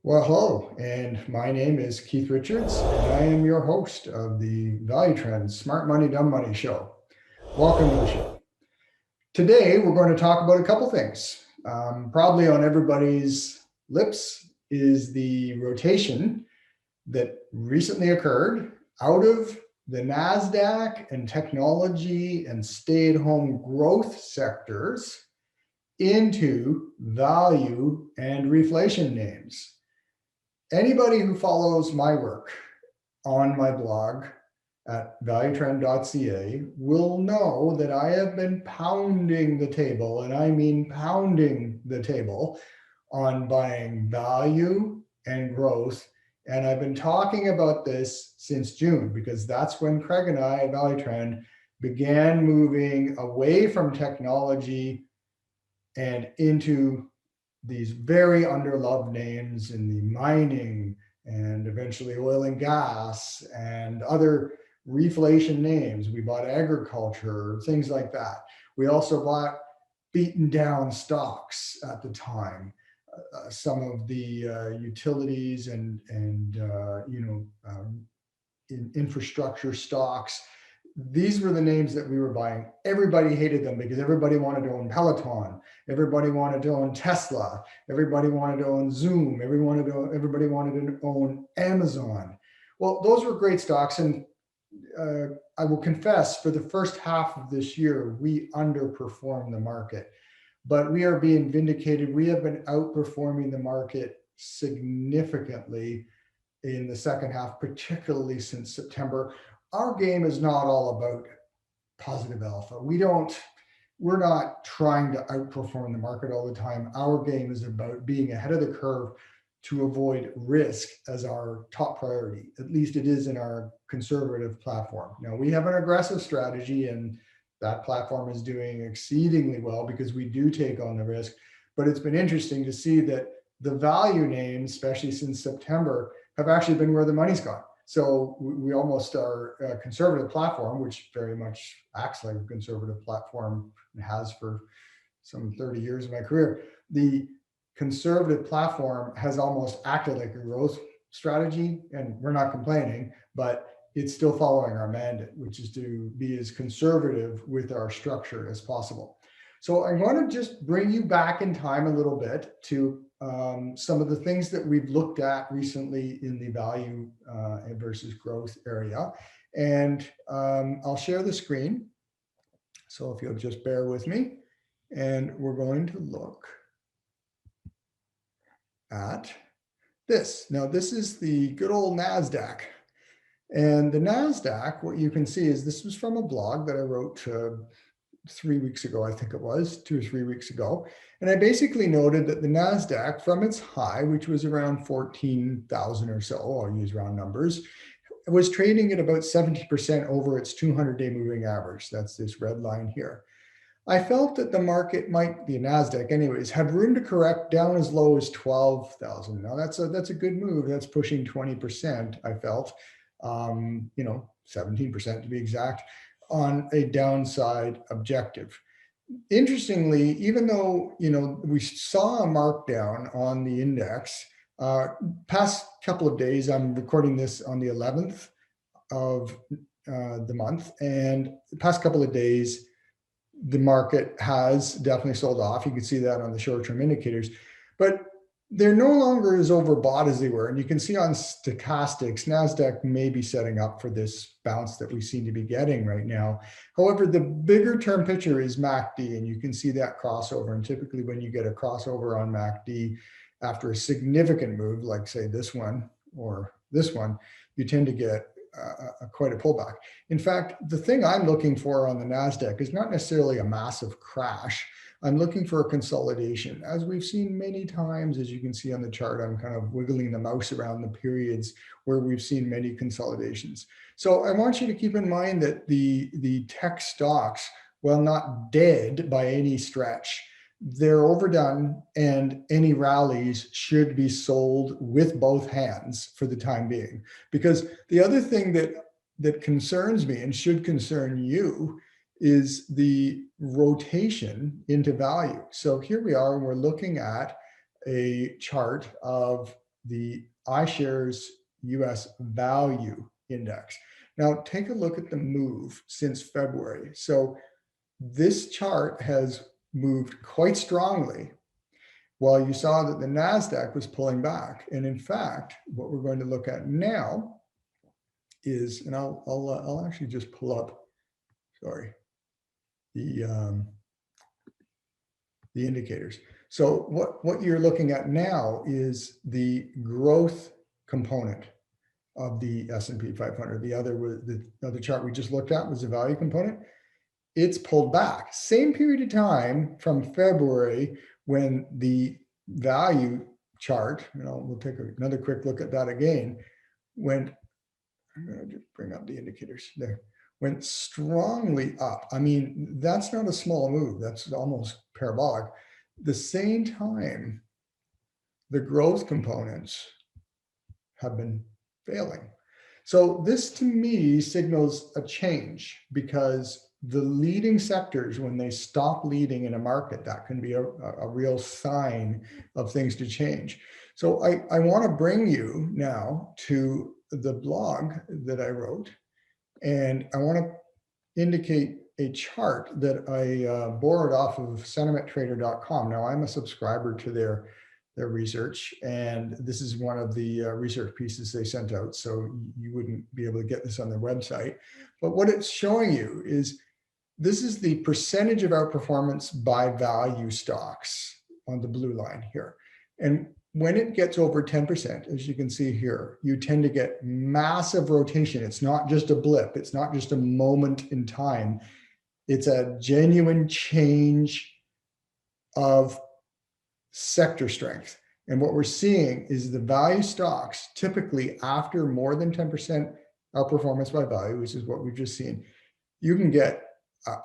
Well, hello, and my name is Keith Richards, and I am your host of the Value Trends Smart Money, Dumb Money show. Welcome to the show. Today, we're going to talk about a couple things. Probably on everybody's lips is the rotation that recently occurred out of the NASDAQ and technology and stay-at-home growth sectors into value and reflation names. Anybody who follows my work on my blog at valuetrend.ca will know that I have been pounding the table, and I mean pounding the table, on buying value and growth. And I've been talking about this since June, because that's when Craig and I at Value Trend began moving away from technology and into these very underloved names in the mining and eventually oil and gas and other reflation names. We bought agriculture, things like that. We also bought beaten down stocks at the time. Some of the utilities and infrastructure stocks. These were the names that we were buying. Everybody hated them because everybody wanted to own Peloton. Everybody wanted to own Tesla. Everybody wanted to own Zoom. Everybody wanted to own Amazon. Well, those were great stocks. And I will confess, for the first half of this year, we underperformed the market. But we are being vindicated. We have been outperforming the market significantly in the second half, particularly since September. Our game is not all about positive alpha. We're not trying to outperform the market all the time. Our game is about being ahead of the curve to avoid risk as our top priority. At least it is in our conservative platform. Now, we have an aggressive strategy, and that platform is doing exceedingly well because we do take on the risk. But it's been interesting to see that the value names, especially since September, have actually been where the money's gone. So we almost are a conservative platform, which very much acts like a conservative platform and has for some 30 years of my career. The conservative platform has almost acted like a growth strategy, and we're not complaining, but it's still following our mandate, which is to be as conservative with our structure as possible. So I want to just bring you back in time a little bit to some of the things that we've looked at recently in the value versus growth area. And I'll share the screen. So if you'll just bear with me, and we're going to look at this. Now, this is the good old NASDAQ. And the NASDAQ, what you can see is this was from a blog that I wrote 3 weeks ago, I think it was 2 or 3 weeks ago. And I basically noted that the NASDAQ from its high, which was around 14,000 or so, I'll use round numbers, was trading at about 70% over its 200-day moving average. That's this red line here. I felt that the market might, the NASDAQ anyways, had room to correct down as low as 12,000. Now that's a good move. That's pushing 20%, I felt, 17% to be exact, on a downside objective. Interestingly, even though we saw a markdown on the index, past couple of days, I'm recording this on the 11th of the month, and the past couple of days, the market has definitely sold off. You can see that on the short-term indicators, but they're no longer as overbought as they were. And you can see on stochastics, NASDAQ may be setting up for this bounce that we seem to be getting right now. However, the bigger term picture is MACD, and you can see that crossover. And typically when you get a crossover on MACD after a significant move, like say this one or this one, you tend to get quite a pullback. In fact, the thing I'm looking for on the NASDAQ is not necessarily a massive crash. I'm looking for a consolidation. As we've seen many times, as you can see on the chart, I'm kind of wiggling the mouse around the periods where we've seen many consolidations. So I want you to keep in mind that the tech stocks, while not dead by any stretch, they're overdone, and any rallies should be sold with both hands for the time being. Because the other thing that concerns me and should concern you is the rotation into value. So here we are, and we're looking at a chart of the iShares US Value Index. Now take a look at the move since February. So this chart has moved quite strongly while you saw that the NASDAQ was pulling back. And in fact, what we're going to look at now is, and I'll actually just pull up, sorry, the indicators. So what you're looking at now is the growth component of the S&P 500. The other chart we just looked at was the value component. It's pulled back. Same period of time from February when the value chart, we'll take another quick look at that again, I'm going to just bring up the indicators there, went strongly up. I mean, that's not a small move. That's almost parabolic. The same time, the growth components have been failing. So this to me signals a change, because the leading sectors, when they stop leading in a market, that can be a real sign of things to change. So I want to bring you now to the blog that I wrote, and I want to indicate a chart that I borrowed off of sentimenttrader.com. Now I'm a subscriber to their research, and this is one of the research pieces they sent out, so you wouldn't be able to get this on their website. But what it's showing you is this is the percentage of outperformance by value stocks on the blue line here. And when it gets over 10%, as you can see here, you tend to get massive rotation. It's not just a blip. It's not just a moment in time. It's a genuine change of sector strength. And what we're seeing is the value stocks, typically after more than 10% outperformance by value, which is what we've just seen, you can get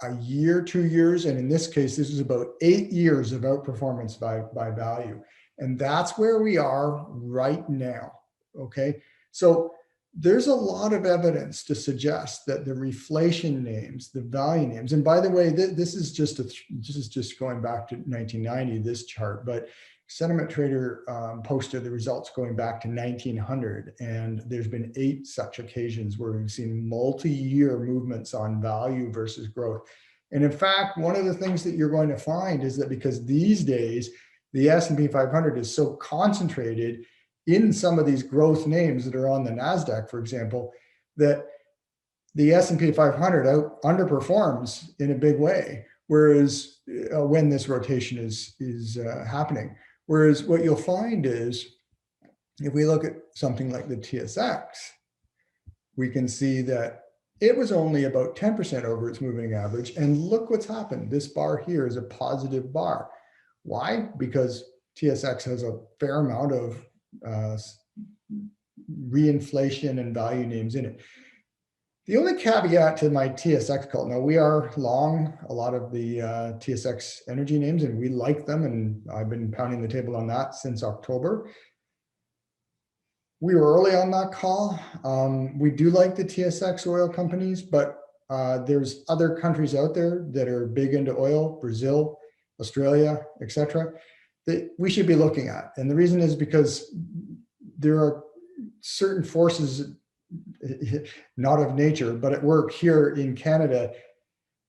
a year, 2 years, and in this case, this is about 8 years of outperformance by value. And that's where we are right now, okay? So there's a lot of evidence to suggest that the reflation names, the value names, and by the way, this is just going back to 1990, this chart, but Sentiment Trader posted the results going back to 1900, and there's been 8 such occasions where we've seen multi-year movements on value versus growth. And in fact, one of the things that you're going to find is that because these days, the S&P 500 is so concentrated in some of these growth names that are on the NASDAQ, for example, that the S&P 500 underperforms in a big way, whereas when this rotation is happening. Whereas what you'll find is, if we look at something like the TSX, we can see that it was only about 10% over its moving average. And look what's happened. This bar here is a positive bar. Why? Because TSX has a fair amount of reinflation and value names in it. The only caveat to my TSX call, now we are long a lot of the TSX energy names, and we like them, and I've been pounding the table on that since October. We were early on that call. We do like the TSX oil companies, but there's other countries out there that are big into oil, Brazil, Australia, etc., that we should be looking at. And the reason is because there are certain forces, not of nature, but at work here in Canada,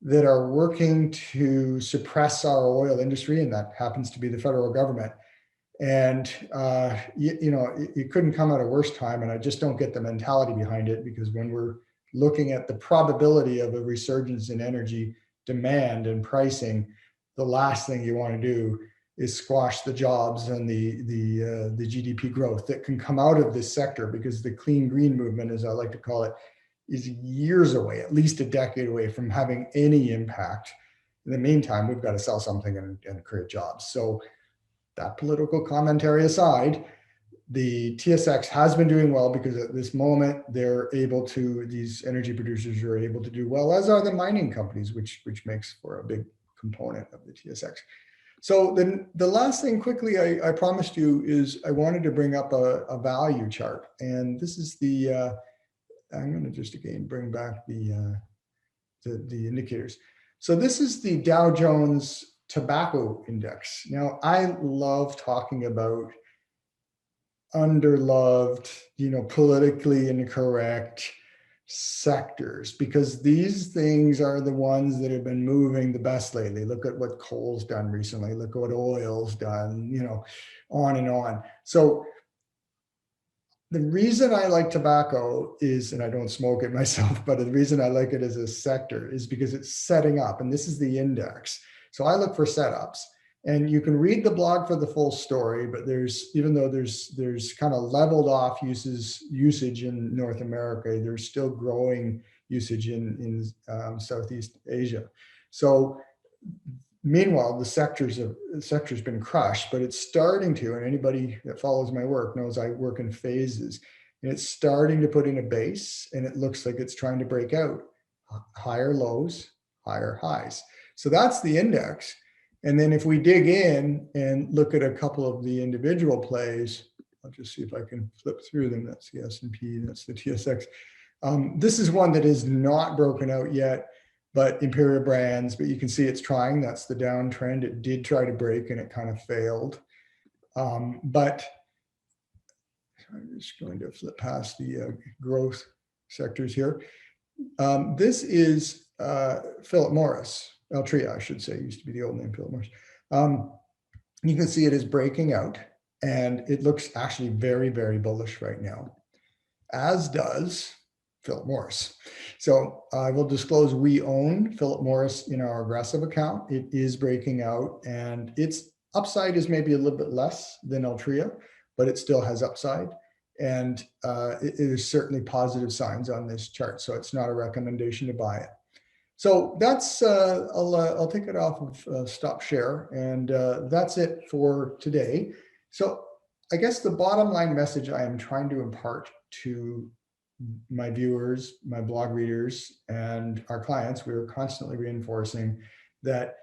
that are working to suppress our oil industry, and that happens to be the federal government. And it couldn't come at a worse time, and I just don't get the mentality behind it, because when we're looking at the probability of a resurgence in energy demand and pricing, the last thing you want to do is squash the jobs and the GDP growth that can come out of this sector, because the clean green movement, as I like to call it, is years away, at least a decade away from having any impact. In the meantime, we've got to sell something and create jobs. So that political commentary aside, the TSX has been doing well because at this moment these energy producers are able to do well, as are the mining companies, which makes for a big component of the TSX. So then the last thing quickly I promised you is I wanted to bring up a value chart. And this is I'm going to just again bring back the indicators. So this is the Dow Jones Tobacco Index. Now, I love talking about underloved, politically incorrect sectors, because these things are the ones that have been moving the best lately. Look at what coal's done recently. Look at what oil's done, on and on. So the reason I like tobacco is, and I don't smoke it myself, but the reason I like it as a sector is because it's setting up, and this is the index. So I look for setups, and you can read the blog for the full story, but even though there's kind of leveled off usage in North America, there's still growing usage in Southeast Asia. So meanwhile, the sector's been crushed, but it's starting to, and anybody that follows my work knows I work in phases, and it's starting to put in a base, and it looks like it's trying to break out higher lows, higher highs. So that's the index. And then if we dig in and look at a couple of the individual plays, I'll just see if I can flip through them. That's the S&P, that's the TSX. This is one that is not broken out yet, but Imperial Brands, but you can see it's trying. That's the downtrend. It did try to break and it kind of failed. But I'm just going to flip past the growth sectors here. This is Philip Morris, Altria, I should say, used to be the old name, Philip Morris. You can see it is breaking out, and it looks actually very, very bullish right now, as does Philip Morris. So I will disclose we own Philip Morris in our aggressive account. It is breaking out, and its upside is maybe a little bit less than Altria, but it still has upside. And it is certainly positive signs on this chart. So it's not a recommendation to buy it. So that's, I'll take it off of stop share, and that's it for today. So I guess the bottom line message I am trying to impart to my viewers, my blog readers, and our clients, we are constantly reinforcing that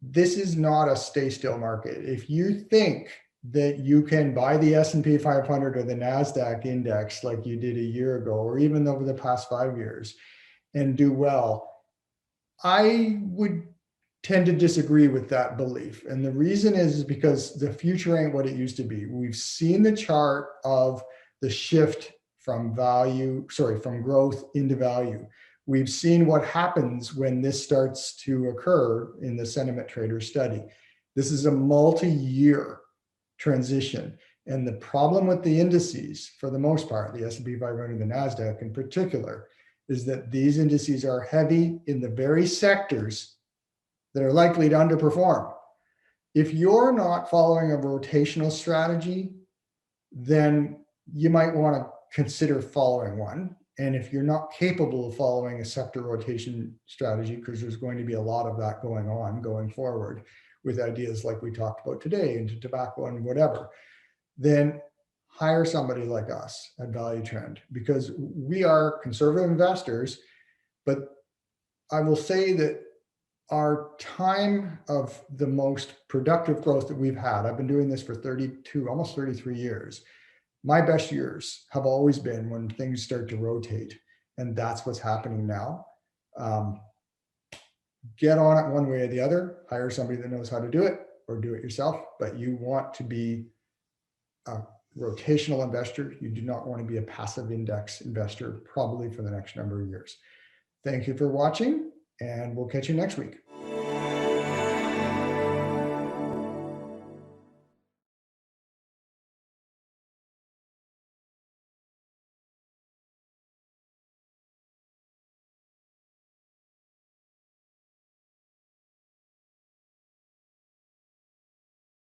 this is not a stay still market. If you think that you can buy the S&P 500 or the NASDAQ index like you did a year ago, or even over the past 5 years, and do well, I would tend to disagree with that belief. And the reason is because the future ain't what it used to be. We've seen the chart of the shift from growth into value. We've seen what happens when this starts to occur in the sentiment trader study. This is a multi-year transition. And the problem with the indices, for the most part, the S&P 500, the NASDAQ in particular, is that these indices are heavy in the very sectors that are likely to underperform. If you're not following a rotational strategy, then you might want to consider following one. And if you're not capable of following a sector rotation strategy, because there's going to be a lot of that going on going forward with ideas like we talked about today into tobacco and whatever, then hire somebody like us at Value Trend, because we are conservative investors. But I will say that our time of the most productive growth that we've had, I've been doing this for 32, almost 33 years. My best years have always been when things start to rotate, and that's what's happening now. Get on it one way or the other, hire somebody that knows how to do it, or do it yourself, but you want to be a rotational investor. You do not want to be a passive index investor, probably for the next number of years. Thank you for watching, and we'll catch you next week.